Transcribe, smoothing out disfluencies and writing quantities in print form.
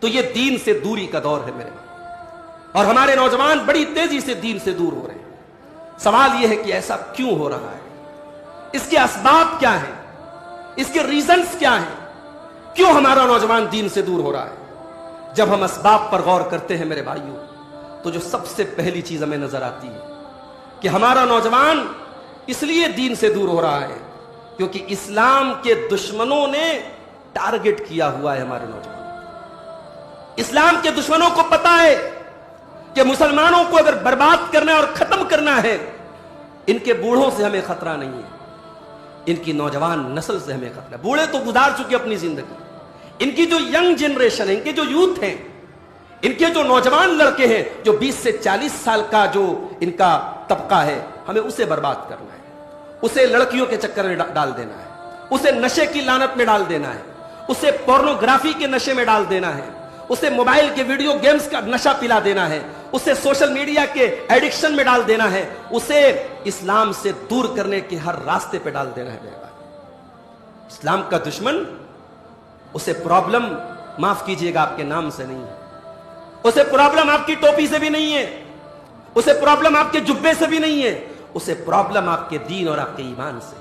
تو یہ دین سے دوری کا دور ہے میرے بھائی، اور ہمارے نوجوان بڑی تیزی سے دین سے دور ہو رہے ہیں۔ سوال یہ ہے کہ ایسا کیوں ہو رہا ہے؟ اس کے اسباب کیا ہیں؟ اس کے ریزنز کیا ہیں؟ کیوں ہمارا نوجوان دین سے دور ہو رہا ہے؟ جب ہم اسباب پر غور کرتے ہیں میرے بھائیوں، تو جو سب سے پہلی چیز ہمیں نظر آتی ہے کہ ہمارا نوجوان اس لیے دین سے دور ہو رہا ہے کیونکہ اسلام کے دشمنوں نے ٹارگٹ کیا ہوا ہے ہمارے نوجوان۔ اسلام کے دشمنوں کو پتا ہے کہ مسلمانوں کو اگر برباد کرنا ہے اور ختم کرنا ہے، ان کے بوڑھوں سے ہمیں خطرہ نہیں ہے، ان کی نوجوان نسل سے ہمیں خطرہ ہے۔ بوڑھے تو گزار چکے اپنی زندگی، ان کی جو ینگ جنریشن ہے، ان کے جو یوتھ ہیں، ان کے جو نوجوان لڑکے ہیں، جو 20 سے 40 سال کا جو ان کا طبقہ ہے، ہمیں اسے برباد کرنا ہے، اسے لڑکیوں کے چکر میں ڈال دینا ہے، اسے نشے کی لعنت میں ڈال دینا ہے، اسے پورنوگرافی کے نشے میں ڈال دینا ہے، اسے موبائل کے ویڈیو گیمز کا نشہ پلا دینا ہے، اسے سوشل میڈیا کے ایڈکشن میں ڈال دینا ہے، اسے اسلام سے دور کرنے کے ہر راستے پہ ڈال دینا ہے میرے بھائی۔ اسلام کا دشمن، اسے پرابلم معاف کیجئے گا آپ کے نام سے نہیں ہے، اسے پرابلم آپ کی ٹوپی سے بھی نہیں ہے، اسے پرابلم آپ کے جبے سے بھی نہیں ہے، اسے پرابلم آپ کے دین اور آپ کے ایمان سے۔